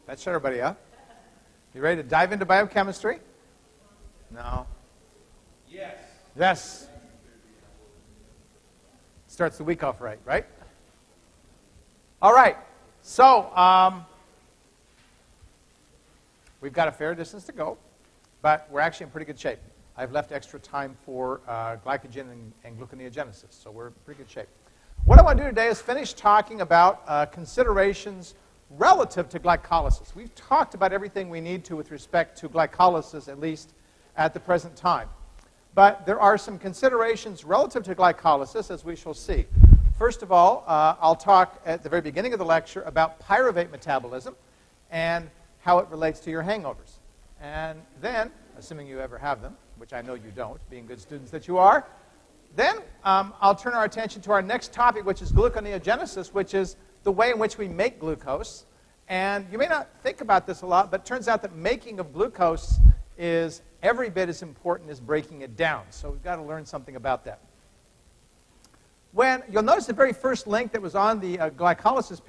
That shut everybody up. You ready to dive into biochemistry? No. Yes. Yes. Starts the week off right? All right. So, we've got a fair distance to go, but we're actually in pretty good shape. I've left extra time for glycogen and gluconeogenesis, so we're in pretty good shape. What I want to do today is finish talking about considerations relative to glycolysis. We've talked about everything we need to with respect to glycolysis, at least at the present time. But there are some considerations relative to glycolysis, as we shall see. First of all, I'll talk at the very beginning of the lecture about pyruvate metabolism and how it relates to your hangovers. And then, assuming you ever have them, which I know you don't, being good students that you are, then I'll turn our attention to our next topic, which is gluconeogenesis, which is the way in which we make glucose. And you may not think about this a lot, but it turns out that making of glucose is every bit as important as breaking it down. So we've got to learn something about that. You'll notice the very first link that was on the glycolysis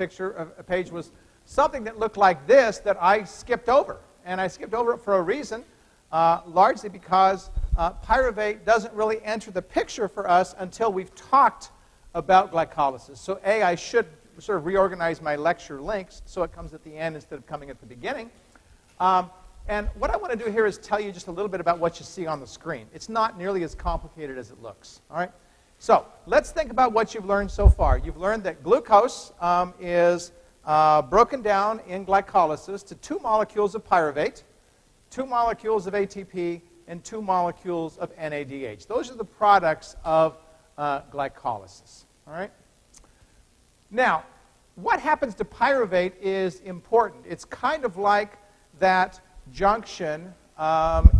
page was something that looked like this that I skipped over. And I skipped over it for a reason, largely because pyruvate doesn't really enter the picture for us until we've talked about glycolysis. So I should sort of reorganize my lecture links so it comes at the end instead of coming at the beginning. And what I want to do here is tell you just a little bit about what you see on the screen. It's not nearly as complicated as it looks. All right? So let's think about what you've learned so far. You've learned that glucose is broken down in glycolysis to 2 molecules of pyruvate, 2 molecules of ATP, and 2 molecules of NADH. Those are the products of glycolysis. All right? Now, what happens to pyruvate is important. It's kind of like that junction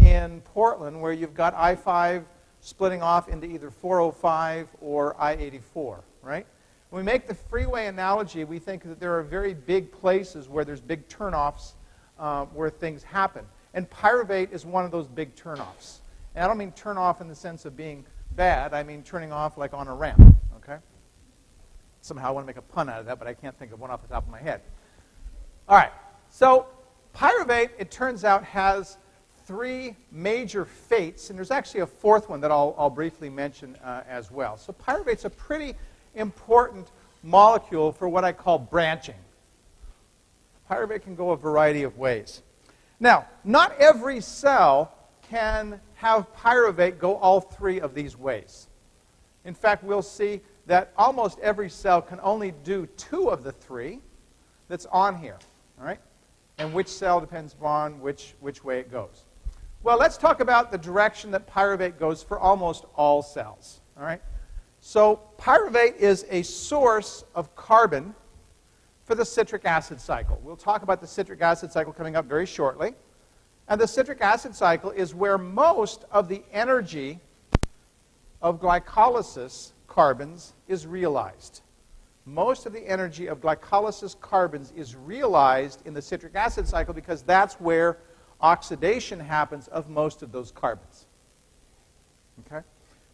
in Portland where you've got I-5 splitting off into either 405 or I-84, right? When we make the freeway analogy, we think that there are very big places where there's big turnoffs where things happen. And pyruvate is one of those big turnoffs. And I don't mean turn off in the sense of being bad. I mean turning off like on a ramp, okay? Somehow I want to make a pun out of that, but I can't think of one off the top of my head. All right, so pyruvate, it turns out, has 3 major fates, and there's actually a 4th one that I'll briefly mention as well. So pyruvate's a pretty important molecule for what I call branching. Pyruvate can go a variety of ways. Now, not every cell can have pyruvate go all 3 of these ways. In fact, we'll see that almost every cell can only do 2 of the 3 that's on here, all right? And which cell depends upon which way it goes. Well, let's talk about the direction that pyruvate goes for almost all cells, all right? So pyruvate is a source of carbon for the citric acid cycle. We'll talk about the citric acid cycle coming up very shortly. And the citric acid cycle is where most of the energy of glycolysis carbons is realized. Most of the energy of glycolysis carbons is realized in the citric acid cycle because that's where oxidation happens of most of those carbons. Okay?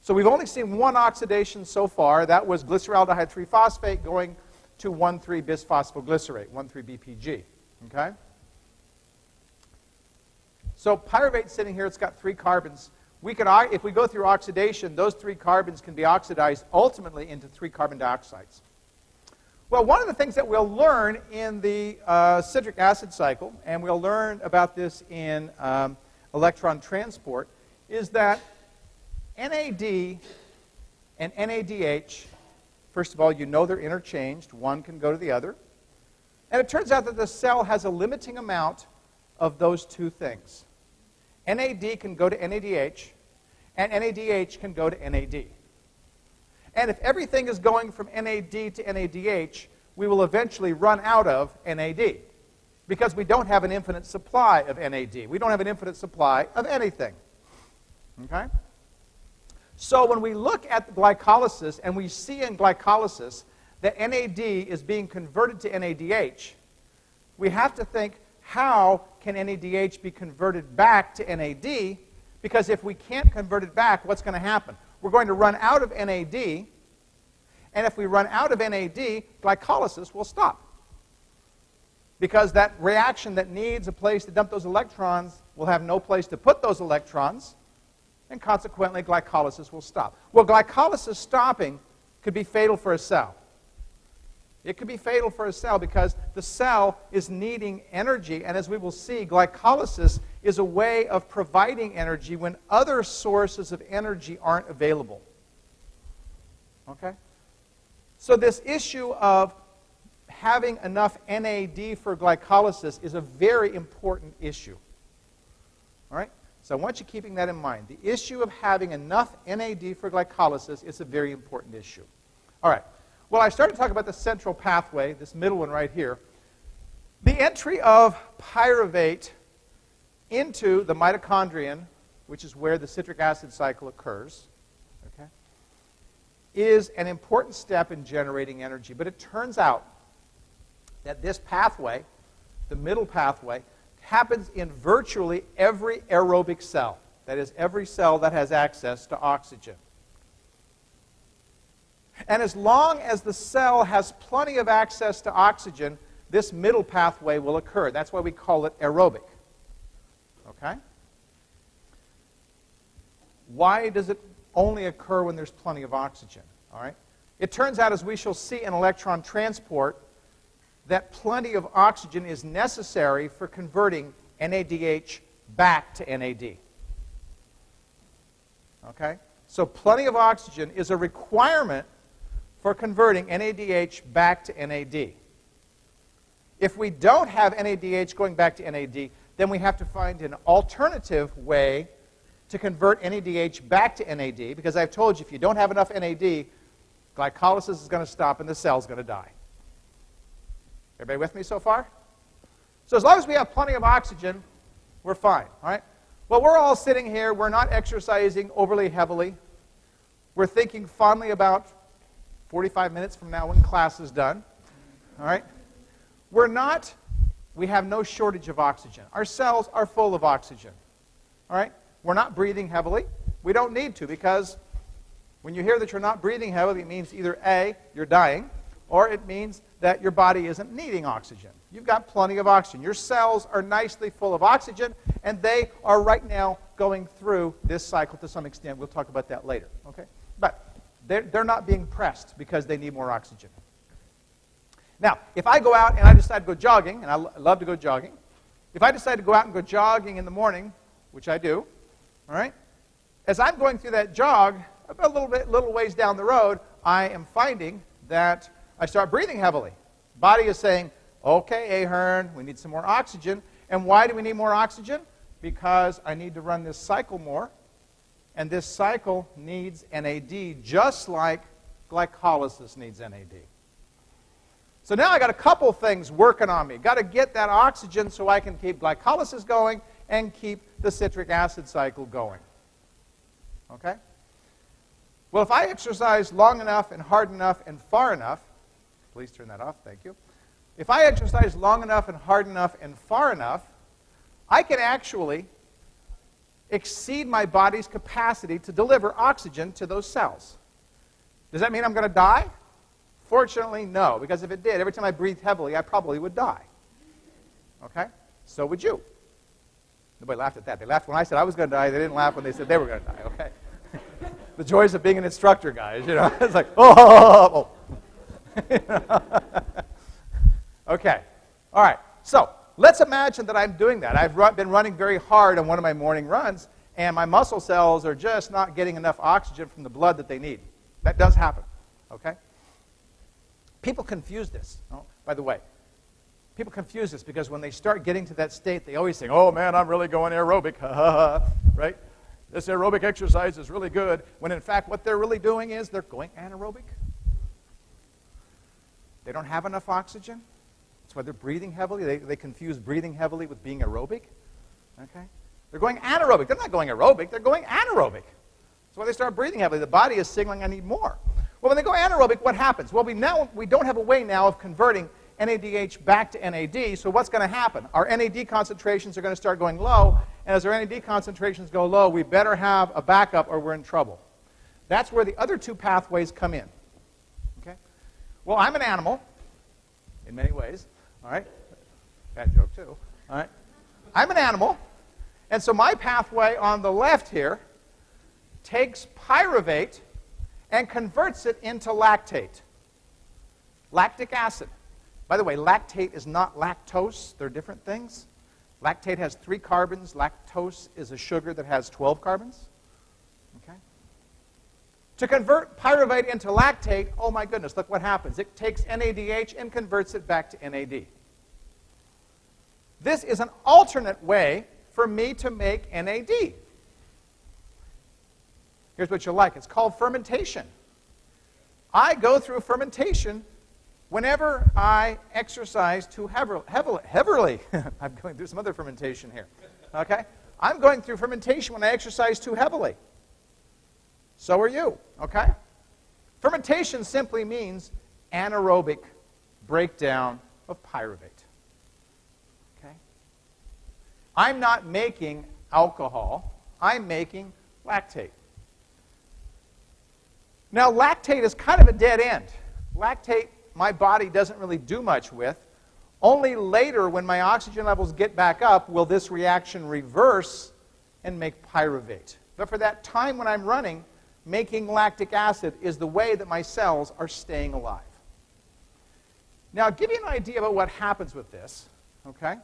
So we've only seen one oxidation so far. That was glyceraldehyde 3-phosphate going to 1,3-bisphosphoglycerate, 1,3-BPG. Okay? So pyruvate sitting here, it's got 3 carbons. We could, if we go through oxidation, those 3 carbons can be oxidized ultimately into 3 carbon dioxides. Well, one of the things that we'll learn in the citric acid cycle, and we'll learn about this in electron transport, is that NAD and NADH, first of all, you know they're interchanged. One can go to the other. And it turns out that the cell has a limiting amount of those 2 things. NAD can go to NADH, and NADH can go to NAD. And if everything is going from NAD to NADH, we will eventually run out of NAD because we don't have an infinite supply of NAD. We don't have an infinite supply of anything. Okay? So when we look at glycolysis and we see in glycolysis that NAD is being converted to NADH, we have to think, how can NADH be converted back to NAD? Because if we can't convert it back, what's going to happen? We're going to run out of NAD, and if we run out of NAD, glycolysis will stop. because that reaction that needs a place to dump those electrons will have no place to put those electrons, and consequently glycolysis will stop. Well, glycolysis stopping could be fatal for a cell. It could be fatal for a cell because the cell is needing energy, and as we will see, glycolysis is a way of providing energy when other sources of energy aren't available. Okay? So this issue of having enough NAD for glycolysis is a very important issue. All right? So I want you keeping that in mind. The issue of having enough NAD for glycolysis is a very important issue. All right. Well, I started to talk about the central pathway, this middle one right here. The entry of pyruvate into the mitochondrion, which is where the citric acid cycle occurs, okay, is an important step in generating energy. But it turns out that this pathway, the middle pathway, happens in virtually every aerobic cell. That is, every cell that has access to oxygen. And as long as the cell has plenty of access to oxygen, this middle pathway will occur. That's why we call it aerobic. Okay? Why does it only occur when there's plenty of oxygen? All right? It turns out, as we shall see in electron transport, that plenty of oxygen is necessary for converting NADH back to NAD. Okay? So plenty of oxygen is a requirement for converting NADH back to NAD. If we don't have NADH going back to NAD, then we have to find an alternative way to convert NADH back to NAD, because I've told you if you don't have enough NAD, glycolysis is going to stop and the cell's going to die. Everybody with me so far? So as long as we have plenty of oxygen, we're fine, all right? Well, we're all sitting here. We're not exercising overly heavily. We're thinking fondly about 45 minutes from now when class is done, all right? We have no shortage of oxygen. Our cells are full of oxygen, all right? We're not breathing heavily. We don't need to, because when you hear that you're not breathing heavily, it means either A, you're dying, or it means that your body isn't needing oxygen. You've got plenty of oxygen. Your cells are nicely full of oxygen, and they are right now going through this cycle to some extent. We'll talk about that later, okay? But they're not being pressed because they need more oxygen. Now, if I go out and I decide to go jogging, and I love to go jogging, if I decide to go out and go jogging in the morning, which I do, all right, as I'm going through that jog, a little ways down the road, I am finding that I start breathing heavily. Body is saying, okay, Ahern, we need some more oxygen. And why do we need more oxygen? Because I need to run this cycle more. And this cycle needs NAD just like glycolysis needs NAD. So now I got a couple things working on me. Got to get that oxygen so I can keep glycolysis going and keep the citric acid cycle going. Okay? Well, if I exercise long enough and hard enough and far enough, please turn that off, thank you. If I exercise long enough and hard enough and far enough, I can actually exceed my body's capacity to deliver oxygen to those cells. Does that mean I'm going to die? Fortunately, no, because if it did, every time I breathed heavily, I probably would die. Okay? So would you. Nobody laughed at that. They laughed when I said I was going to die. They didn't laugh when they said they were going to die, okay? The joys of being an instructor, guys, you know. It's like, oh. Okay. All right. So let's imagine that I'm doing that. I've been running very hard on one of my morning runs, and my muscle cells are just not getting enough oxygen from the blood that they need. That does happen. Okay? People confuse this. Oh, by the way, people confuse this because when they start getting to that state, they always say, oh, man, I'm really going aerobic. Right? This aerobic exercise is really good, when in fact what they're really doing is they're going anaerobic. They don't have enough oxygen. That's why they're breathing heavily. They confuse breathing heavily with being aerobic. Okay? They're going anaerobic. They're not going aerobic. They're going anaerobic. That's why they start breathing heavily. The body is signaling, I need more. Well, when they go anaerobic, what happens? Well, we don't have a way now of converting NADH back to NAD, so what's going to happen? Our NAD concentrations are going to start going low, and as our NAD concentrations go low, we better have a backup or we're in trouble. That's where the other two pathways come in. Okay? Well, I'm an animal, in many ways, all right? Bad joke, too. All right. I'm an animal, and so my pathway on the left here takes pyruvate and converts it into lactate. Lactic acid. By the way, lactate is not lactose. They're different things. Lactate has 3 carbons. Lactose is a sugar that has 12 carbons. Okay? To convert pyruvate into lactate, oh my goodness, look what happens. It takes NADH and converts it back to NAD. This is an alternate way for me to make NAD. Here's what you'll like. It's called fermentation. I go through fermentation whenever I exercise too heavily. I'm going through some other fermentation here. Okay? I'm going through fermentation when I exercise too heavily. So are you. Okay? Fermentation simply means anaerobic breakdown of pyruvate. Okay? I'm not making alcohol. I'm making lactate. Now, lactate is kind of a dead end. Lactate, my body doesn't really do much with. Only later, when my oxygen levels get back up, will this reaction reverse and make pyruvate. But for that time when I'm running, making lactic acid is the way that my cells are staying alive. Now, I'll give you an idea about what happens with this. Okay?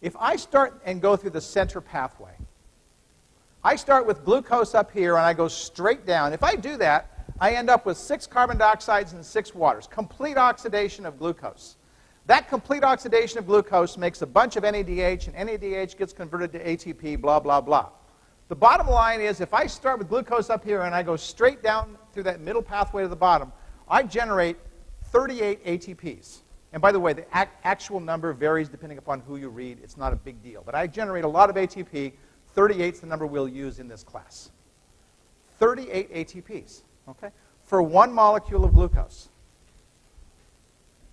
If I start and go through the center pathway, I start with glucose up here and I go straight down. If I do that, I end up with 6 carbon dioxides and 6 waters. Complete oxidation of glucose. That complete oxidation of glucose makes a bunch of NADH, and NADH gets converted to ATP, blah, blah, blah. The bottom line is if I start with glucose up here and I go straight down through that middle pathway to the bottom, I generate 38 ATPs. And by the way, the actual number varies depending upon who you read. It's not a big deal. But I generate a lot of ATP. 38 is the number we'll use in this class. 38 ATPs, okay, for 1 molecule of glucose.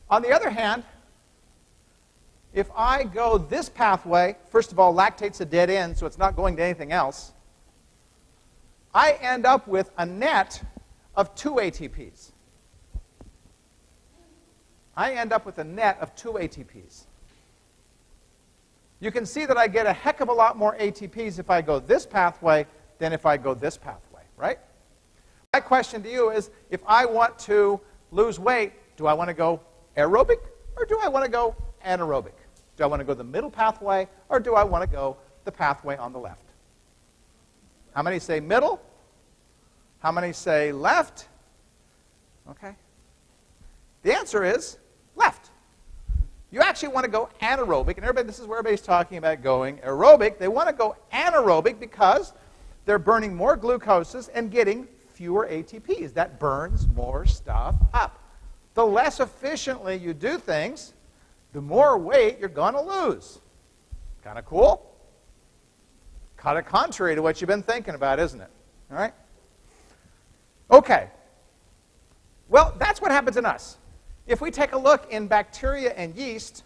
On the other hand, if I go this pathway, first of all, lactate's a dead end, so it's not going to anything else. I end up with a net of 2 ATPs. I end up with a net of 2 ATPs. You can see that I get a heck of a lot more ATPs if I go this pathway than if I go this pathway, right? My question to you is, if I want to lose weight, do I want to go aerobic or do I want to go anaerobic? Do I want to go the middle pathway or do I want to go the pathway on the left? How many say middle? How many say left? Okay. The answer is left. You actually want to go anaerobic, and everybody, this is where everybody's talking about going aerobic. They want to go anaerobic because they're burning more glucoses and getting fewer ATPs. That burns more stuff up. The less efficiently you do things, the more weight you're going to lose. Kind of cool? Kind of contrary to what you've been thinking about, isn't it? All right? Okay. Well, that's what happens in us. If we take a look in bacteria and yeast,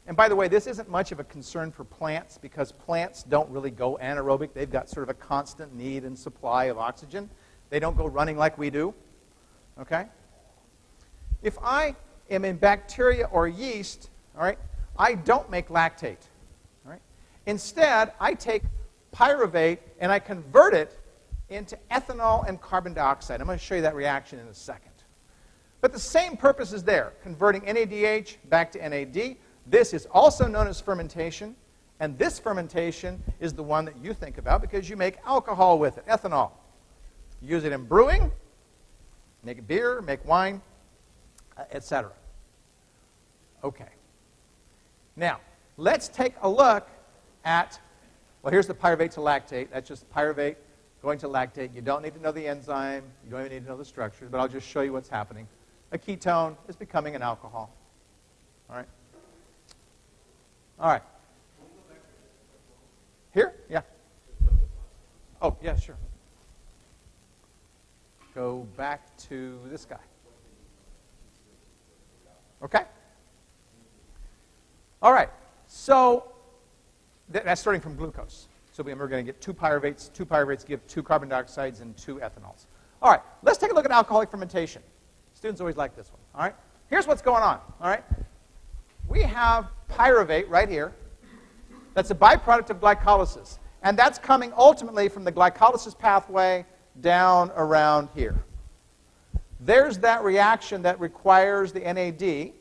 and by the way, this isn't much of a concern for plants because plants don't really go anaerobic. They've got sort of a constant need and supply of oxygen. They don't go running like we do. Okay? If I am in bacteria or yeast, all right, I don't make lactate. All right? Instead, I take pyruvate and I convert it into ethanol and carbon dioxide. I'm going to show you that reaction in a second. But the same purpose is there, converting NADH back to NAD. This is also known as fermentation, and this fermentation is the one that you think about because you make alcohol with it, ethanol. You use it in brewing, make beer, make wine, etc. Okay. Now, let's take a look at, well, here's the pyruvate to lactate. That's just pyruvate going to lactate. You don't need to know the enzyme. You don't even need to know the structures, but I'll just show you what's happening. A ketone is becoming an alcohol. All right? All right. Here? Yeah. Oh, yeah, sure. Go back to this guy. Okay? All right. So that's starting from glucose. So we're going to get 2 pyruvates. 2 pyruvates give 2 carbon dioxides and 2 ethanols. All right. Let's take a look at alcoholic fermentation. Students always like this one. All right? Here's what's going on. All right? we have pyruvate right here. That's a byproduct of glycolysis. And that's coming ultimately from the glycolysis pathway down around here. There's that reaction that requires the NAD.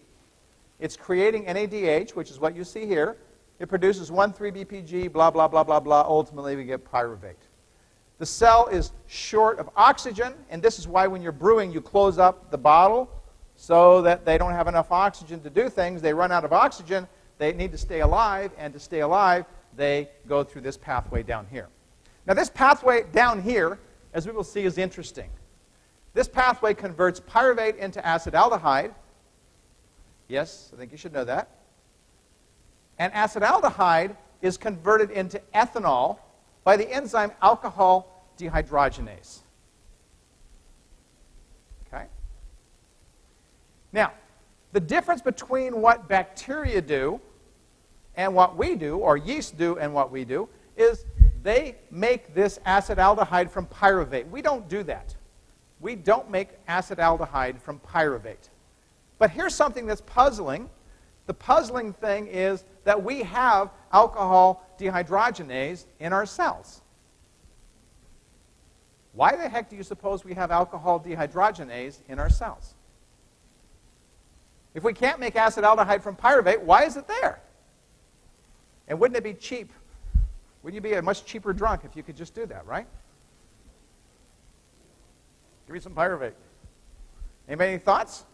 It's creating NADH, which is what you see here. It produces 1,3-BPG, blah, blah, blah, blah, blah. Ultimately, we get pyruvate. The cell is short of oxygen, and this is why when you're brewing, you close up the bottle so that they don't have enough oxygen to do things. They run out of oxygen. They need to stay alive, and to stay alive, they go through this pathway down here. Now, this pathway down here, as we will see, is interesting. This pathway converts pyruvate into acetaldehyde. Yes, I think you should know that. And acetaldehyde is converted into ethanol by the enzyme alcohol dehydrogenase. Okay? Now, the difference between what bacteria do and what we do, or yeast do and what we do, is they make this acetaldehyde from pyruvate. We don't do that. We don't make acetaldehyde from pyruvate. But here's something that's puzzling. The puzzling thing is that we have alcohol dehydrogenase in our cells. Why the heck do you suppose we have alcohol dehydrogenase in our cells? If we can't make acetaldehyde from pyruvate, why is it there? And wouldn't it be cheap? Wouldn't you be a much cheaper drunk if you could just do that, right? Give me some pyruvate. Anybody any thoughts?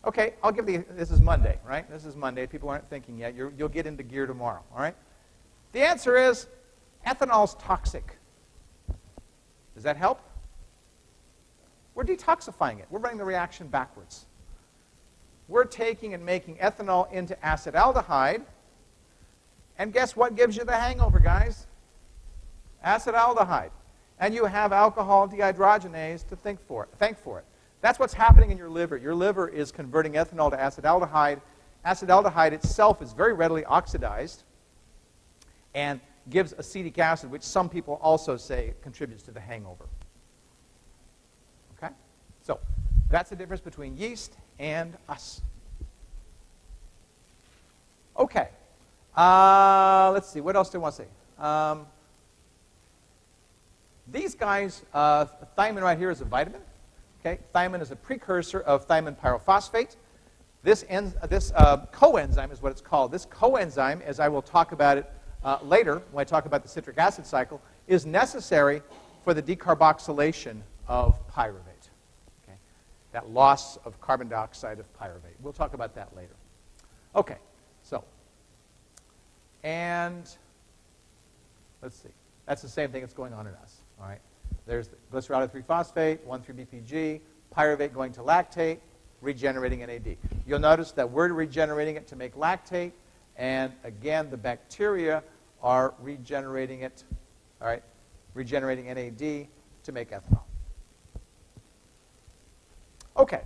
Okay, I'll give the, this is Monday, right? This is Monday. People aren't thinking yet. You'll get into gear tomorrow, all right? The answer is ethanol's toxic. Does that help? We're detoxifying it. We're running the reaction backwards. We're taking and making ethanol into acetaldehyde. And guess what gives you the hangover, guys? Acetaldehyde. And you have alcohol dehydrogenase to thank for it. That's what's happening in your liver. Your liver is converting ethanol to acetaldehyde. Acetaldehyde itself is very readily oxidized and gives acetic acid, which some people also say contributes to the hangover. Okay? So that's the difference between yeast and us. Okay. Let's see. What else do I want to say? These guys, thiamine right here is a vitamin. Okay? Thiamine is a precursor of thiamine pyrophosphate. This coenzyme is what it's called. This coenzyme, as I will talk about it later when I talk about the citric acid cycle, is necessary for the decarboxylation of pyruvate. Okay? That loss of carbon dioxide of pyruvate. We'll talk about that later. Okay, so, and let's see. That's the same thing that's going on in us. All right? There's the glycerol 3-phosphate, 1,3-BPG, pyruvate going to lactate, regenerating NAD. You'll notice that we're regenerating it to make lactate, and again, the bacteria are regenerating it, all right, regenerating NAD to make ethanol. Okay,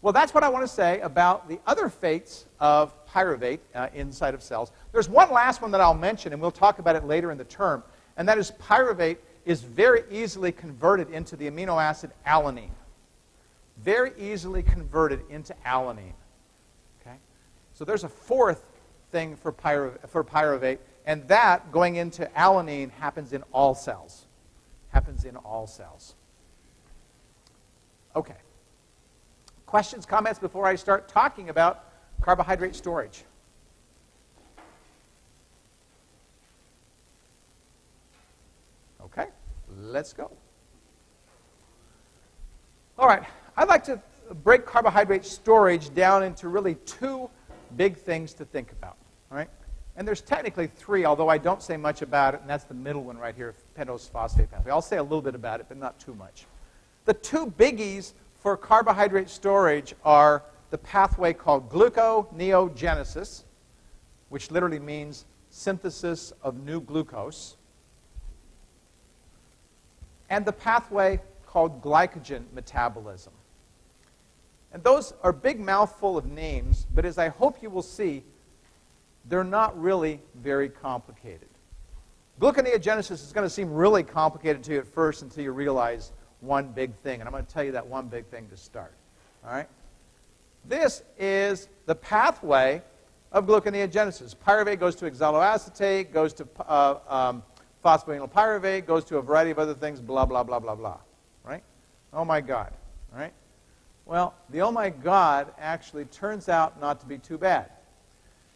well, that's what I want to say about the other fates of pyruvate inside of cells. There's one last one that I'll mention, and we'll talk about it later in the term, and that is pyruvate is very easily converted into the amino acid alanine. Very easily converted into alanine. Okay? So there's a fourth thing for pyruvate, and that, going into alanine, happens in all cells. Happens in all cells. Okay. Questions, comments before I start talking about carbohydrate storage? Okay, let's go. All right, I'd like to break carbohydrate storage down into really two big things to think about. All right? And there's technically three, although I don't say much about it, and that's the middle one right here, pentose phosphate pathway. I'll say a little bit about it, but not too much. The two biggies for carbohydrate storage are the pathway called gluconeogenesis, which literally means synthesis of new glucose, and the pathway called glycogen metabolism. And those are a big mouthful of names, but as I hope you will see, they're not really very complicated. Gluconeogenesis is going to seem really complicated to you at first until you realize one big thing, and I'm going to tell you that one big thing to start. All right? This is the pathway of gluconeogenesis. Pyruvate goes to oxaloacetate, goes to phosphoenolpyruvate, goes to a variety of other things, blah, blah, blah, blah, blah. Right? Oh, my God. Right? Well, the oh, my God actually turns out not to be too bad.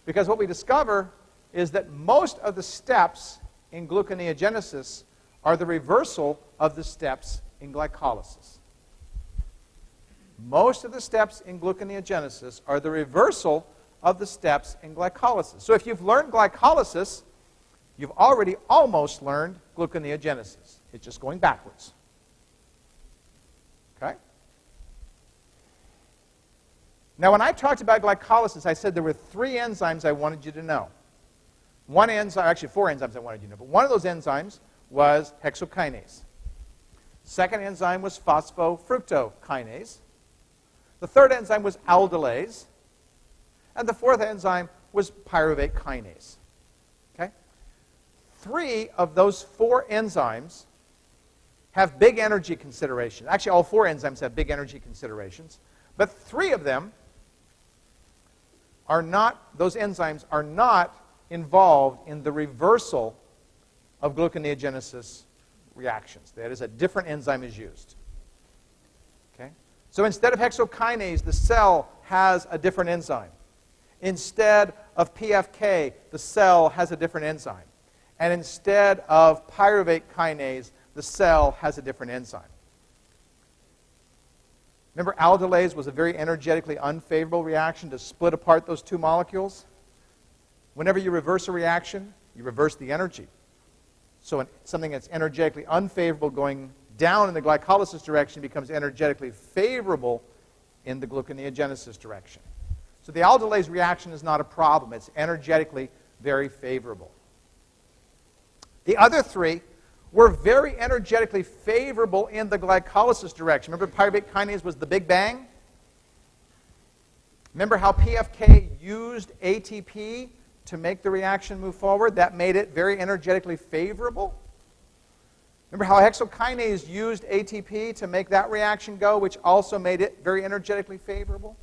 Because what we discover is that most of the steps in gluconeogenesis are the reversal of the steps in glycolysis. Most of the steps in gluconeogenesis are the reversal of the steps in glycolysis. So if you've learned glycolysis, you've already almost learned gluconeogenesis. It's just going backwards. Okay? Now, when I talked about glycolysis, I said there were 3 enzymes I wanted you to know. One enzyme, actually 4 enzymes I wanted you to know, but one of those enzymes was hexokinase. Second enzyme was phosphofructokinase. The third enzyme was aldolase. And the fourth enzyme was pyruvate kinase. Okay? 3 of those 4 enzymes have big energy considerations. Actually, all 4 enzymes have big energy considerations. But 3 of them are not, those enzymes are not involved in the reversal of gluconeogenesis reactions. That is, a different enzyme is used. Okay? So instead of hexokinase, the cell has a different enzyme. Instead of PEPCK, the cell has a different enzyme. And instead of pyruvate kinase, the cell has a different enzyme. Remember, aldolase was a very energetically unfavorable reaction to split apart those 2 molecules? Whenever you reverse a reaction, you reverse the energy. So something that's energetically unfavorable going down in the glycolysis direction becomes energetically favorable in the gluconeogenesis direction. So the aldolase reaction is not a problem. It's energetically very favorable. The other 3 were very energetically favorable in the glycolysis direction. Remember, pyruvate kinase was the Big Bang? Remember how PEPCK used ATP to make the reaction move forward? That made it very energetically favorable. Remember how hexokinase used ATP to make that reaction go, which also made it very energetically favorable?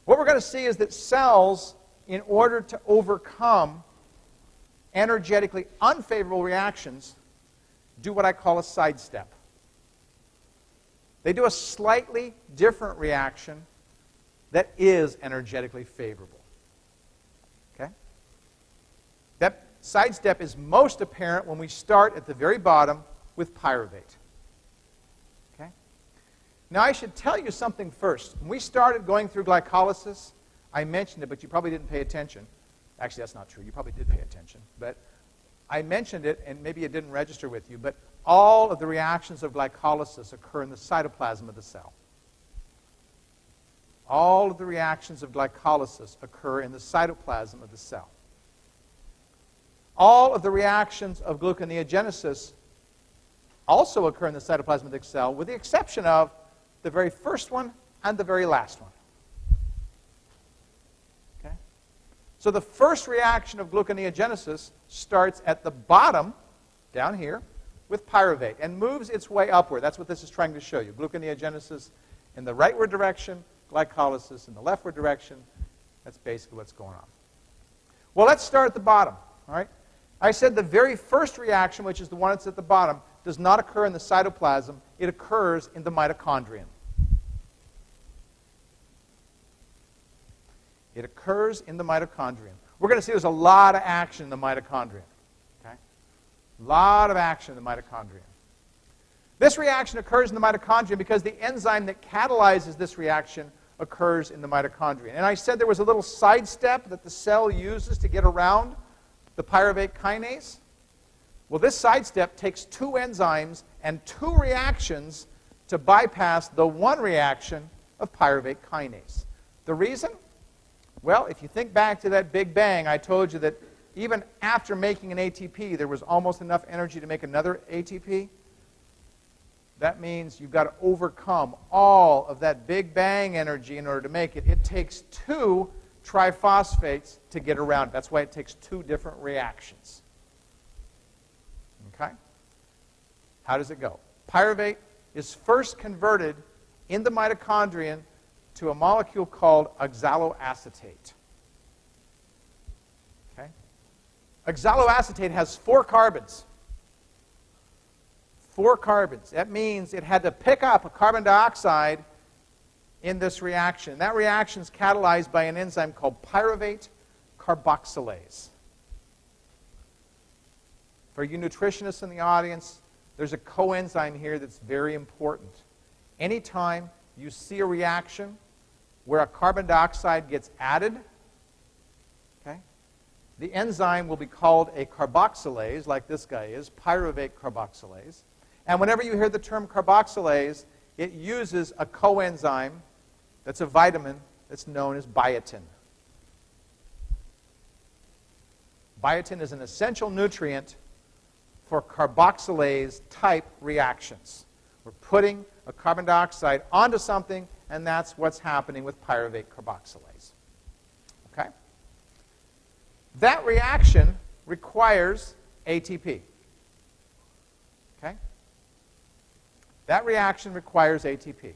What we're going to see is that cells, in order to overcome energetically unfavorable reactions, do what I call a sidestep. They do a slightly different reaction that is energetically favorable. Okay? That sidestep is most apparent when we start at the very bottom with pyruvate. Okay? Now, I should tell you something first. When we started going through glycolysis, I mentioned it, but you probably didn't pay attention. Actually, that's not true. You probably did pay attention. But I mentioned it, and maybe it didn't register with you, but all of the reactions of glycolysis occur in the cytoplasm of the cell. All of the reactions of glycolysis occur in the cytoplasm of the cell. All of the reactions of gluconeogenesis also occur in the cytoplasm of the cell, with the exception of the very first one and the very last one. So the first reaction of gluconeogenesis starts at the bottom, down here, with pyruvate, and moves its way upward. That's what this is trying to show you. Gluconeogenesis in the rightward direction, glycolysis in the leftward direction. That's basically what's going on. Well, let's start at the bottom. All right? I said the very first reaction, which is the one that's at the bottom, does not occur in the cytoplasm. It occurs in the mitochondrion. It occurs in the mitochondrion. We're going to see there's a lot of action in the mitochondrion. Okay? A lot of action in the mitochondrion. This reaction occurs in the mitochondrion because the enzyme that catalyzes this reaction occurs in the mitochondrion. And I said there was a little sidestep that the cell uses to get around the pyruvate kinase. Well, this sidestep takes 2 enzymes and 2 reactions to bypass the one reaction of pyruvate kinase. The reason? Well, if you think back to that Big Bang, I told you that even after making an ATP, there was almost enough energy to make another ATP. That means you've got to overcome all of that Big Bang energy in order to make it. It takes 2 triphosphates to get around. That's why it takes 2 different reactions. Okay? How does it go? Pyruvate is first converted in the mitochondrion to a molecule called oxaloacetate. Okay? Oxaloacetate has 4 carbons. 4 carbons. That means it had to pick up a carbon dioxide in this reaction. That reaction is catalyzed by an enzyme called Pyruvate Carboxylase. For you nutritionists in the audience, there's a coenzyme here that's very important. Anytime you see a reaction where a carbon dioxide gets added, okay, the enzyme will be called a carboxylase, like this guy is, Pyruvate Carboxylase. And whenever you hear the term carboxylase, it uses a coenzyme that's a vitamin that's known as biotin. Biotin is an essential nutrient for carboxylase-type reactions. We're putting a carbon dioxide onto something, and that's what's happening with pyruvate carboxylase. Okay? That reaction requires ATP. Okay? That reaction requires ATP.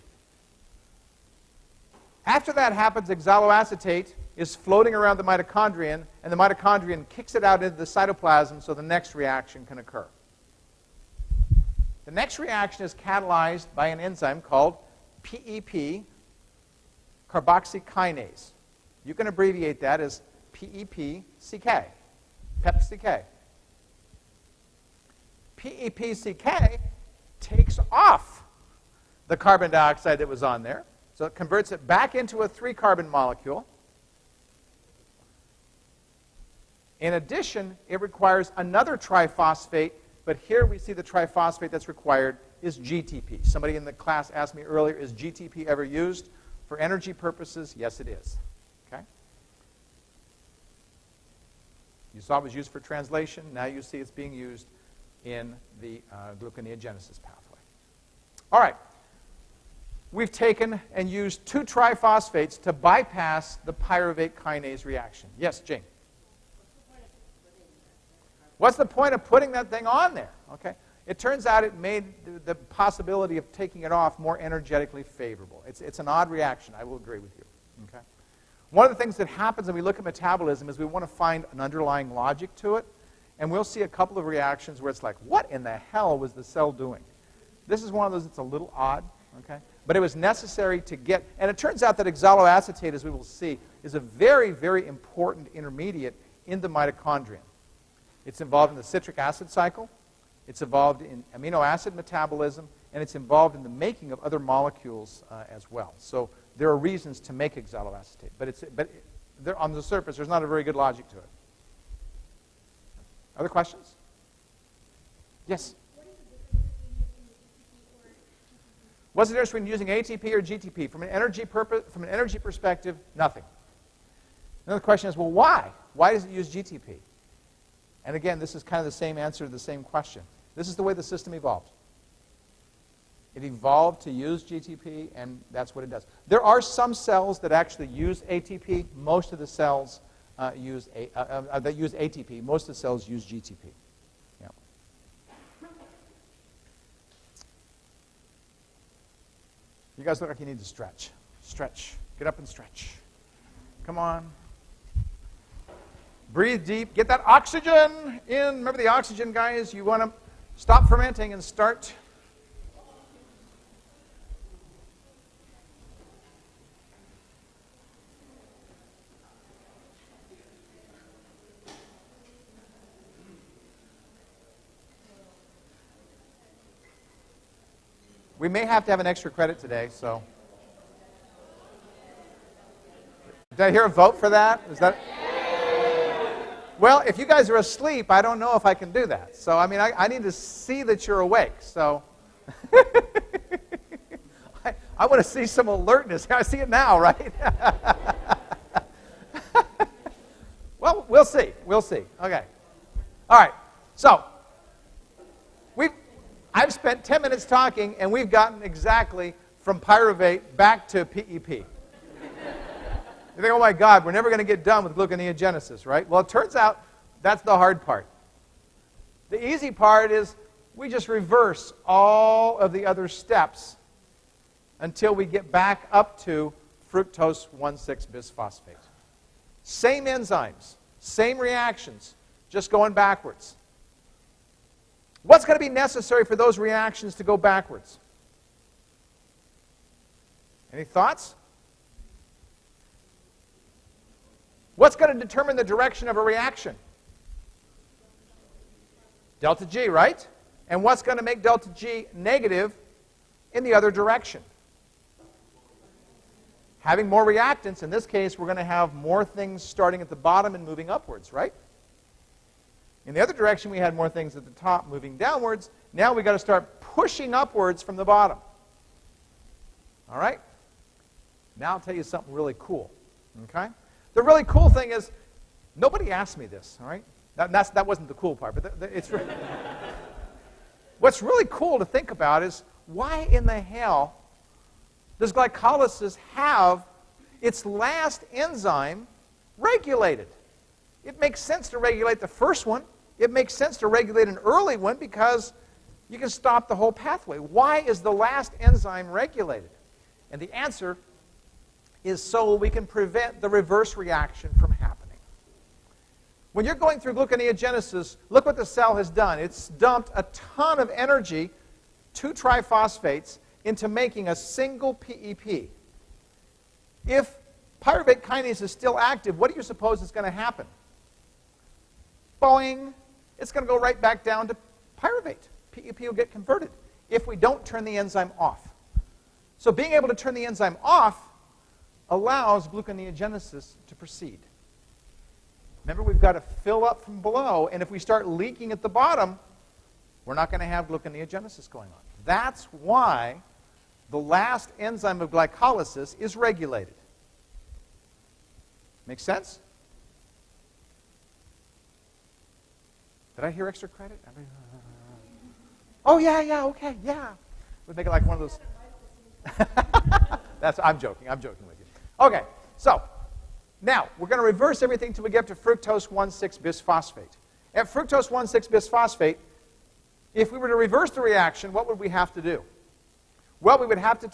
After that happens, oxaloacetate is floating around the mitochondrion, and the mitochondrion kicks it out into the cytoplasm so the next reaction can occur. The next reaction is catalyzed by an enzyme called PEPCK carboxykinase. You can abbreviate that as PEPCK. PEPCK. PEPCK takes off the carbon dioxide that was on there, so it converts it back into a 3-carbon molecule. In addition, it requires another triphosphate, but here we see the triphosphate that's required is GTP. Somebody in the class asked me earlier, is GTP ever used for energy purposes? Yes, it is. Okay? You saw it was used for translation. Now you see it's being used in the gluconeogenesis pathway. All right. We've taken and used 2 triphosphates to bypass the pyruvate kinase reaction. Yes, Jane? What's the point of putting that thing on there? Okay. It turns out it made the possibility of taking it off more energetically favorable. It's an odd reaction. I will agree with you. Okay. One of the things that happens when we look at metabolism is we want to find an underlying logic to it. And we'll see a couple of reactions where it's like, what in the hell was the cell doing? This is one of those that's a little odd. Okay. But it was necessary to get, and it turns out that oxaloacetate, as we will see, is a very, very important intermediate in the mitochondrion. It's involved in the citric acid cycle, it's involved in amino acid metabolism, and it's involved in the making of other molecules as well. So there are reasons to make oxaloacetate, but on the surface, there's not a very good logic to it. Other questions? Yes? What's the difference between using ATP or GTP? From an energy perspective, nothing. Another question is, well, why? Why does it use GTP? And again, this is kind of the same answer to the same question. This is the way the system evolved. It evolved to use GTP, and that's what it does. There are some cells that actually use ATP. Most of the cells that use ATP. Most of the cells use GTP. Yeah. You guys look like you need to stretch. Stretch. Get up and stretch. Come on. Breathe deep. Get that oxygen in. Remember the oxygen, guys? You want to stop fermenting and start. We may have to have an extra credit today, so. Did I hear a vote for that? Is that? Well, if you guys are asleep, I don't know if I can do that. So, I mean, I need to see that you're awake. So, I want to see some alertness. I see it now, right? Well, we'll see. We'll see. Okay. All right. So, I've spent 10 minutes talking, and we've gotten exactly from pyruvate back to PEP. You think, oh my God, we're never going to get done with gluconeogenesis, right? Well, it turns out that's the hard part. The easy part is we just reverse all of the other steps until we get back up to fructose 1,6-bisphosphate. Same enzymes, same reactions, just going backwards. What's going to be necessary for those reactions to go backwards? Any thoughts? What's going to determine the direction of a reaction? Delta G, right? And what's going to make delta G negative in the other direction? Having more reactants. In this case, we're going to have more things starting at the bottom and moving upwards, right? In the other direction, we had more things at the top moving downwards. Now we've got to start pushing upwards from the bottom. All right? Now I'll tell you something really cool. Okay? The really cool thing is, nobody asked me this, all right? That wasn't the cool part, but it's what's really cool to think about is, why in the hell does glycolysis have its last enzyme regulated? It makes sense to regulate the first one. It makes sense to regulate an early one because you can stop the whole pathway. Why is the last enzyme regulated? And the answer is so we can prevent the reverse reaction from happening. When you're going through gluconeogenesis, look what the cell has done. It's dumped a ton of energy, 2 triphosphates, into making a single PEP. If pyruvate kinase is still active, what do you suppose is going to happen? Boing! It's going to go right back down to pyruvate. PEP will get converted if we don't turn the enzyme off. So being able to turn the enzyme off allows gluconeogenesis to proceed. Remember, we've got to fill up from below, and if we start leaking at the bottom, we're not going to have gluconeogenesis going on. That's why the last enzyme of glycolysis is regulated. Make sense? Did I hear extra credit? Oh, yeah, okay, yeah. We'll make it like one of those. I'm joking with you. Okay, so now we're going to reverse everything until we get to fructose 1,6-bisphosphate. At fructose 1,6-bisphosphate, if we were to reverse the reaction, what would we have to do? Well, we'd have to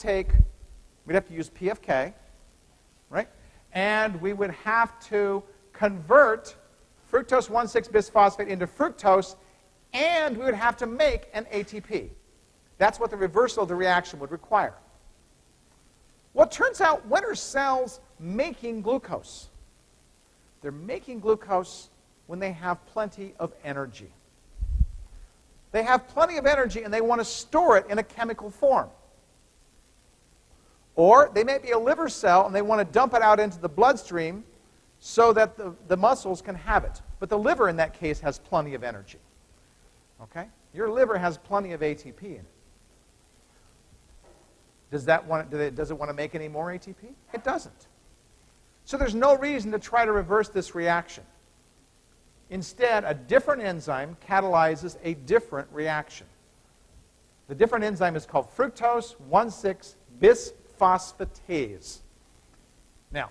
use PEPCK, right? And we would have to convert fructose 1,6-bisphosphate into fructose, and we would have to make an ATP. That's what the reversal of the reaction would require. Well, it turns out, when are cells making glucose? They're making glucose when they have plenty of energy. They have plenty of energy and they want to store it in a chemical form. Or they may be a liver cell and they want to dump it out into the bloodstream so that the muscles can have it. But the liver in that case has plenty of energy. Okay? Your liver has plenty of ATP in it. Does it want to make any more ATP? It doesn't. So there's no reason to try to reverse this reaction. Instead, a different enzyme catalyzes a different reaction. The different enzyme is called fructose 1,6-bisphosphatase. Now,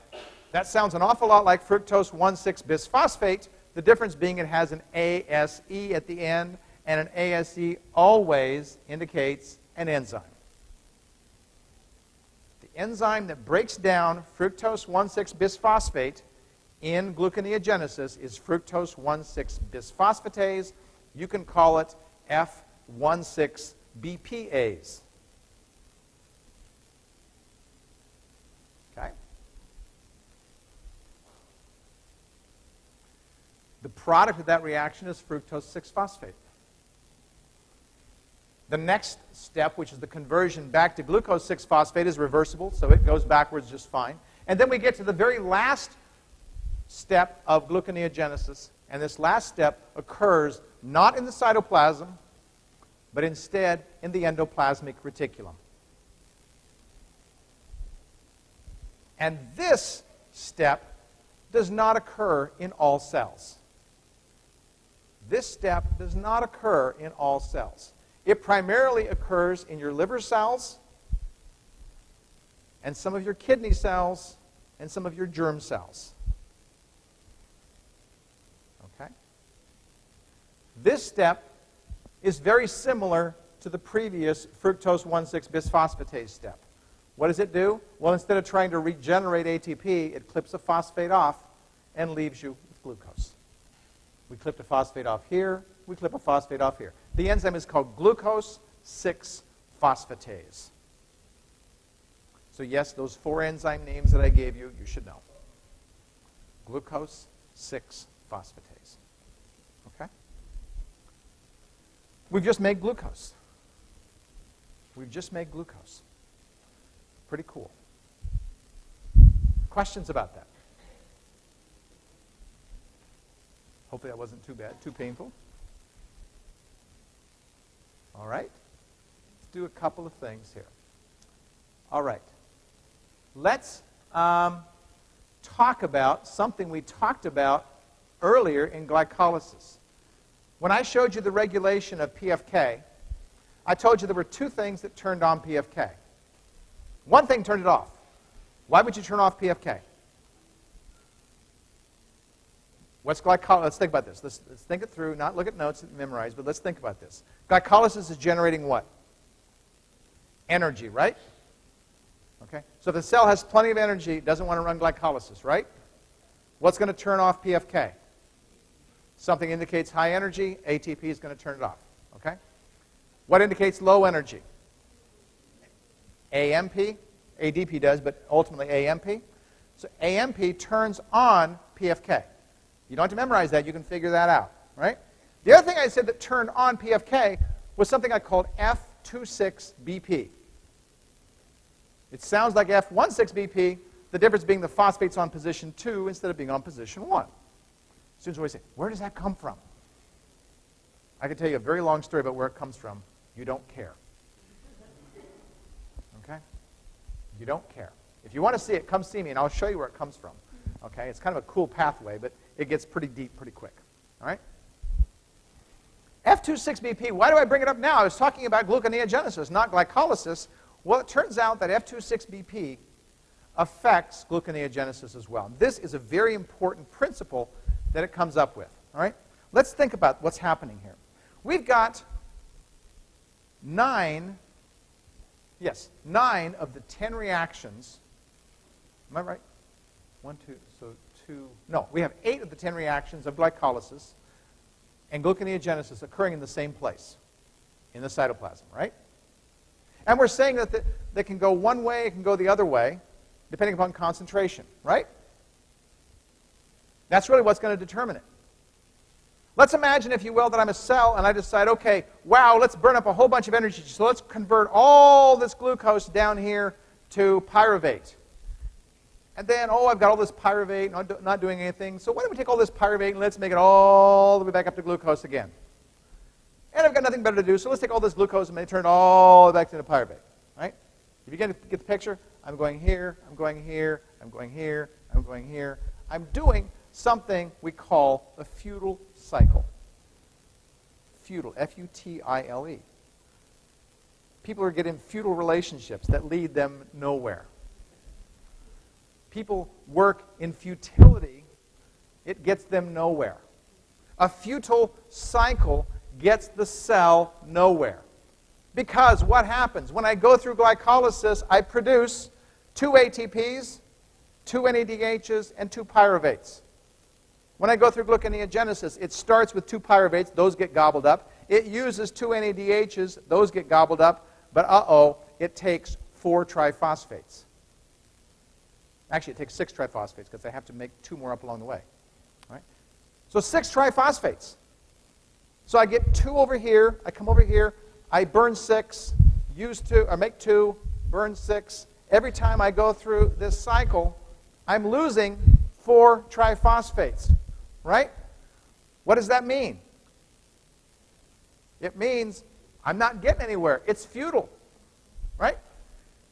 that sounds an awful lot like fructose 1,6-bisphosphate, the difference being it has an ASE at the end, and an ASE always indicates an enzyme. The enzyme that breaks down fructose 1,6-bisphosphate in gluconeogenesis is fructose 1,6-bisphosphatase. You can call it F16BPase. Okay? The product of that reaction is fructose 6-phosphate. The next step, which is the conversion back to glucose 6-phosphate, is reversible, so it goes backwards just fine. And then we get to the very last step of gluconeogenesis, and this last step occurs not in the cytoplasm, but instead in the endoplasmic reticulum. And this step does not occur in all cells. This step does not occur in all cells. It primarily occurs in your liver cells and some of your kidney cells and some of your germ cells. Okay? This step is very similar to the previous fructose 1,6-bisphosphatase step. What does it do? Well, instead of trying to regenerate ATP, it clips a phosphate off and leaves you with glucose. We clipped a phosphate off here. We clip a phosphate off here. The enzyme is called glucose-6-phosphatase. So yes, those 4 enzyme names that I gave you, you should know. Glucose-6-phosphatase. Okay? We've just made glucose. We've just made glucose. Pretty cool. Questions about that? Hopefully that wasn't too bad, too painful. All right. Let's do a couple of things here. All right. Let's talk about something we talked about earlier in glycolysis. When I showed you the regulation of PEPCK, I told you there were 2 things that turned on PEPCK. One thing turned it off. Why would you turn off PEPCK? What's glycolysis? Let's think about this. Let's think it through, not look at notes and memorize, but let's think about this. Glycolysis is generating what? Energy, right? Okay. So if the cell has plenty of energy, it doesn't want to run glycolysis, right? What's going to turn off PEPCK? Something indicates high energy, ATP is going to turn it off. Okay? What indicates low energy? AMP. ADP does, but ultimately AMP. So AMP turns on PEPCK. You don't have to memorize that. You can figure that out, right? The other thing I said that turned on PEPCK was something I called F26BP. It sounds like F16BP, the difference being the phosphate's on position 2 instead of being on position 1. Students always say, where does that come from? I can tell you a very long story about where it comes from. You don't care. Okay? You don't care. If you want to see it, come see me, and I'll show you where it comes from. Okay? It's kind of a cool pathway, but it gets pretty deep pretty quick. All right? F26BP, why do I bring it up now? I was talking about gluconeogenesis, not glycolysis. Well, it turns out that F26BP affects gluconeogenesis as well. This is a very important principle that it comes up with. All right? Let's think about what's happening here. We've got 9 of the 10 reactions. Am I right? 1, 2, so 2. No, we have 8 of the 10 reactions of glycolysis and gluconeogenesis occurring in the same place, in the cytoplasm, right? And we're saying that they can go one way, it can go the other way, depending upon concentration, right? That's really what's going to determine it. Let's imagine, if you will, that I'm a cell and I decide, okay, wow, let's burn up a whole bunch of energy. So let's convert all this glucose down here to pyruvate. And then, I've got all this pyruvate, not doing anything. So why don't we take all this pyruvate and let's make it all the way back up to glucose again? And I've got nothing better to do, so let's take all this glucose and turn it all the way back into pyruvate. Right? If you get the picture, I'm going here, I'm going here, I'm going here, I'm going here. I'm doing something we call a futile cycle. Futile, F-U-T-I-L-E. People are getting futile relationships that lead them nowhere. People work in futility, it gets them nowhere. A futile cycle gets the cell nowhere. Because what happens? When I go through glycolysis, I produce 2 ATPs, 2 NADHs, and 2 pyruvates. When I go through gluconeogenesis, it starts with 2 pyruvates, those get gobbled up. It uses 2 NADHs, those get gobbled up. But it takes 4 triphosphates. Actually, it takes 6 triphosphates because I have to make 2 more up along the way. All right? So 6 triphosphates. So I get 2 over here, I come over here, I burn 6, use 2, or make 2, burn 6. Every time I go through this cycle, I'm losing 4 triphosphates, right? What does that mean? It means I'm not getting anywhere. It's futile, right?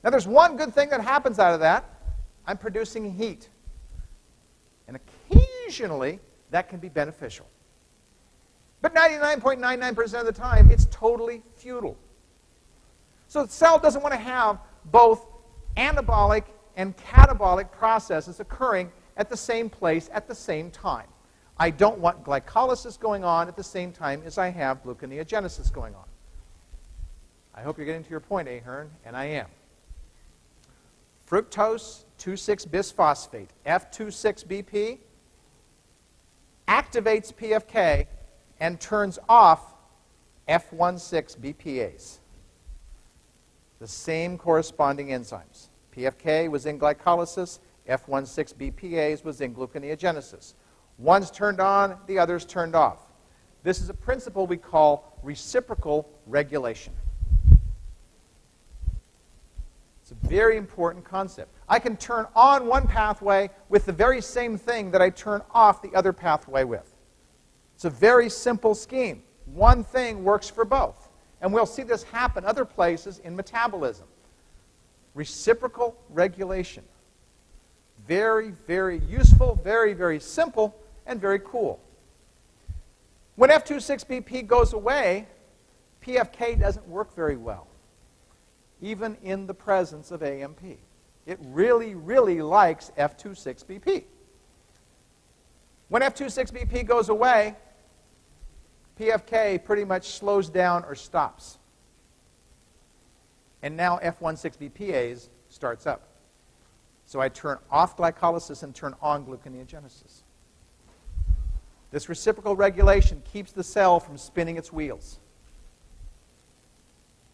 Now, there's one good thing that happens out of that. I'm producing heat. And occasionally, that can be beneficial. But 99.99% of the time, it's totally futile. So the cell doesn't want to have both anabolic and catabolic processes occurring at the same place at the same time. I don't want glycolysis going on at the same time as I have gluconeogenesis going on. I hope you're getting to your point, Ahern, and I am. fructose 2,6-bisphosphate, F26BP, activates PEPCK and turns off F16BPase. The same corresponding enzymes. PEPCK was in glycolysis, F16BPase was in gluconeogenesis. One's turned on, the other's turned off. This is a principle we call reciprocal regulation. It's a very important concept. I can turn on one pathway with the very same thing that I turn off the other pathway with. It's a very simple scheme. One thing works for both. And we'll see this happen other places in metabolism. Reciprocal regulation. Very, very useful, very, very simple, and very cool. When F26BP goes away, PEPCK doesn't work very well, even in the presence of AMP. It really, really likes F26BP. When F26BP goes away, PEPCK pretty much slows down or stops. And now F16BPase starts up. So I turn off glycolysis and turn on gluconeogenesis. This reciprocal regulation keeps the cell from spinning its wheels.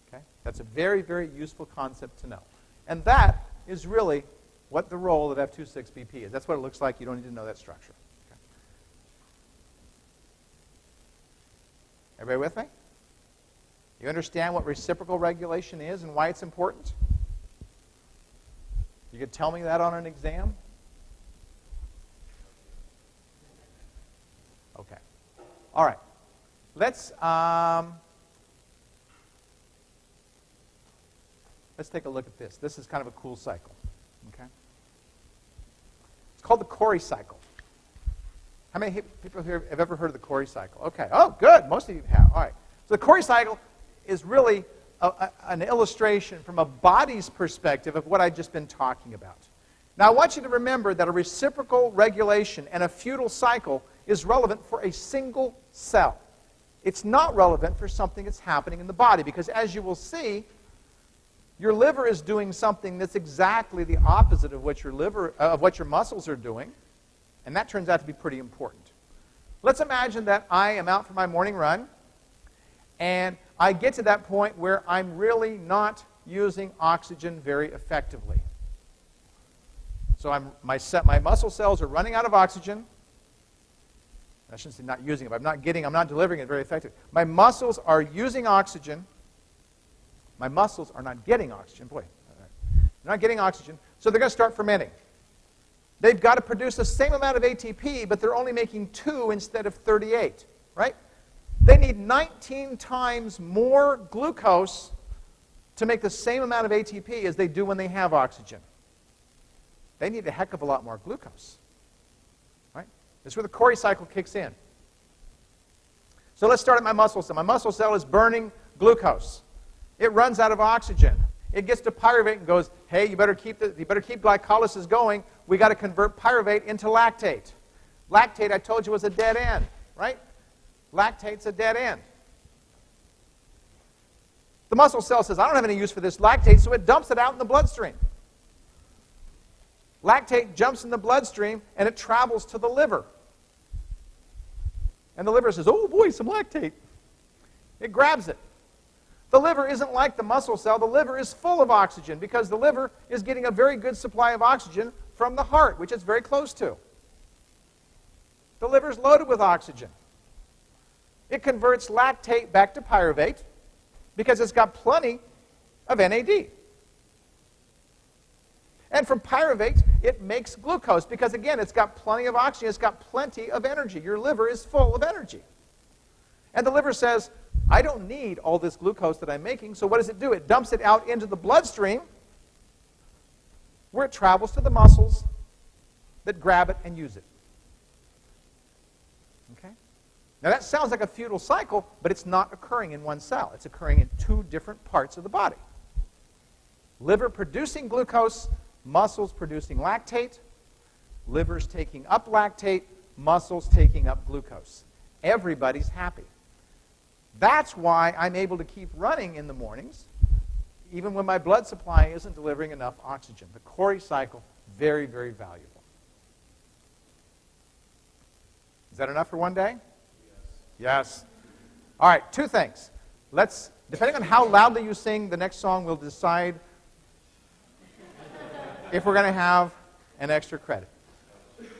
Okay? That's a very, very useful concept to know. And that is really what the role of F26BP is. That's what it looks like. You don't need to know that structure. Okay. Everybody with me? You understand what reciprocal regulation is and why it's important? You could tell me that on an exam? Okay. All right. Let's take a look at this. This is kind of a cool cycle. Okay. It's called the Cori Cycle. How many people here have ever heard of the Cori Cycle? Okay. Oh, good. Most of you have. All right. So the Cori Cycle is really an illustration from a body's perspective of what I've just been talking about. Now, I want you to remember that a reciprocal regulation and a futile cycle is relevant for a single cell. It's not relevant for something that's happening in the body because, as you will see, your liver is doing something that's exactly the opposite of what your muscles are doing, and that turns out to be pretty important. Let's imagine that I am out for my morning run, and I get to that point where I'm really not using oxygen very effectively. So my muscle cells are running out of oxygen. I shouldn't say not using it, but I'm not delivering it very effectively. My muscles are using oxygen. My muscles are not getting oxygen. Boy, they're not getting oxygen, so they're going to start fermenting. They've got to produce the same amount of ATP, but they're only making 2 instead of 38, right? They need 19 times more glucose to make the same amount of ATP as they do when they have oxygen. They need a heck of a lot more glucose. Right? This is where the Cori cycle kicks in. So let's start at my muscle cell. My muscle cell is burning glucose. It runs out of oxygen. It gets to pyruvate and goes, hey, you better keep glycolysis going. We got to convert pyruvate into lactate. Lactate, I told you, was a dead end, right? Lactate's a dead end. The muscle cell says, I don't have any use for this lactate, so it dumps it out in the bloodstream. Lactate jumps in the bloodstream, and it travels to the liver. And the liver says, oh boy, some lactate. It grabs it. The liver isn't like the muscle cell. The liver is full of oxygen because the liver is getting a very good supply of oxygen from the heart, which it's very close to. The liver is loaded with oxygen. It converts lactate back to pyruvate because it's got plenty of NAD. And from pyruvate, it makes glucose because, again, it's got plenty of oxygen. It's got plenty of energy. Your liver is full of energy. And the liver says, I don't need all this glucose that I'm making, so what does it do? It dumps it out into the bloodstream where it travels to the muscles that grab it and use it. Okay? Now that sounds like a futile cycle, but it's not occurring in one cell. It's occurring in 2 different parts of the body. Liver producing glucose, muscles producing lactate, liver's taking up lactate, muscles taking up glucose. Everybody's happy. That's why I'm able to keep running in the mornings, even when my blood supply isn't delivering enough oxygen. The Cori cycle, very, very valuable. Is that enough for one day? Yes. All right, two things. Depending on how loudly you sing, the next song will decide if we're going to have an extra credit.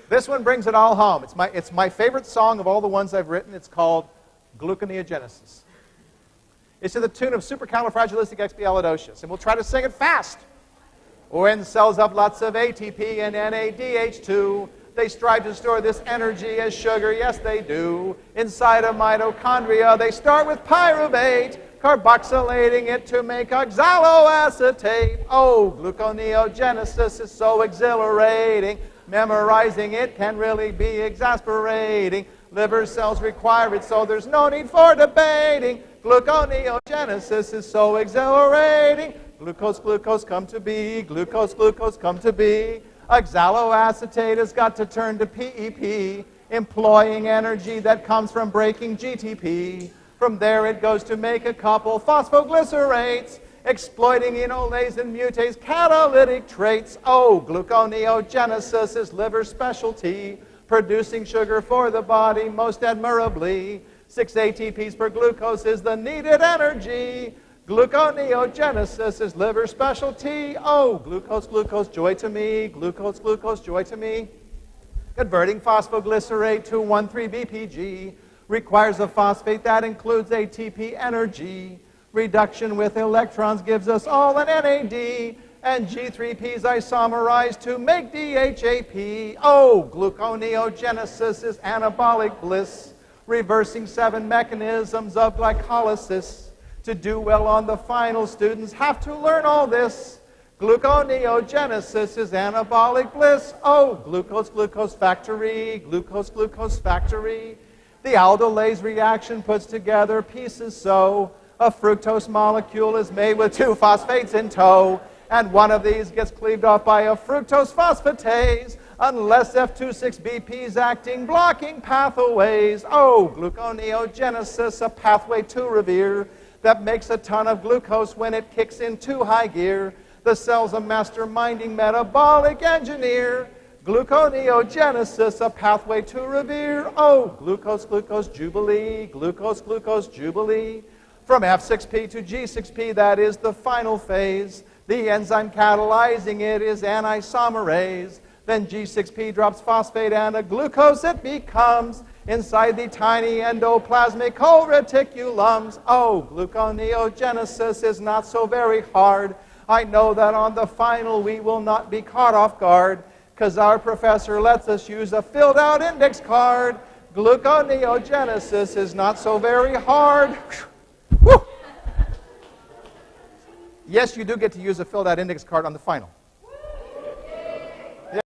This one brings it all home. It's my favorite song of all the ones I've written. It's called Gluconeogenesis. It's to the tune of supercalifragilisticexpialidocious, and we'll try to sing it fast. When cells have lots of ATP and NADH2, they strive to store this energy as sugar, yes they do. Inside of mitochondria, they start with pyruvate, carboxylating it to make oxaloacetate. Oh, gluconeogenesis is so exhilarating. Memorizing it can really be exasperating. Liver cells require it, so there's no need for debating. Gluconeogenesis is so exhilarating. Glucose, glucose, come to be. Glucose, glucose, come to be. Oxaloacetate has got to turn to PEP, employing energy that comes from breaking GTP. From there it goes to make a couple phosphoglycerates, exploiting enolase and mutase catalytic traits. Oh, gluconeogenesis is liver specialty, producing sugar for the body most admirably. 6 ATPs per glucose is the needed energy. Gluconeogenesis is liver specialty. Oh, glucose, glucose, joy to me. Glucose, glucose, joy to me. Converting phosphoglycerate to 1,3-BPG requires a phosphate that includes ATP energy. Reduction with electrons gives us all an NAD, and G3Ps isomerize to make DHAP. Oh, gluconeogenesis is anabolic bliss, reversing 7 mechanisms of glycolysis. To do well on the final, students have to learn all this. Gluconeogenesis is anabolic bliss. Oh, glucose, glucose factory, glucose, glucose factory. The aldolase reaction puts together pieces so a fructose molecule is made with 2 phosphates in tow, and one of these gets cleaved off by a fructose phosphatase, unless F26BP is acting, blocking pathways. Oh, gluconeogenesis, a pathway to revere, that makes a ton of glucose when it kicks into high gear. The cell's a masterminding metabolic engineer. Gluconeogenesis, a pathway to revere. Oh, glucose, glucose, jubilee. Glucose, glucose, jubilee. From F6P to G6P, that is the final phase. The enzyme catalyzing it is anisomerase. Then G6P drops phosphate and a glucose it becomes inside the tiny endoplasmic reticulums. Oh, gluconeogenesis is not so very hard. I know that on the final we will not be caught off guard, because our professor lets us use a filled out index card. Gluconeogenesis is not so very hard. Woo! Yes, you do get to use a filled out index card on the final.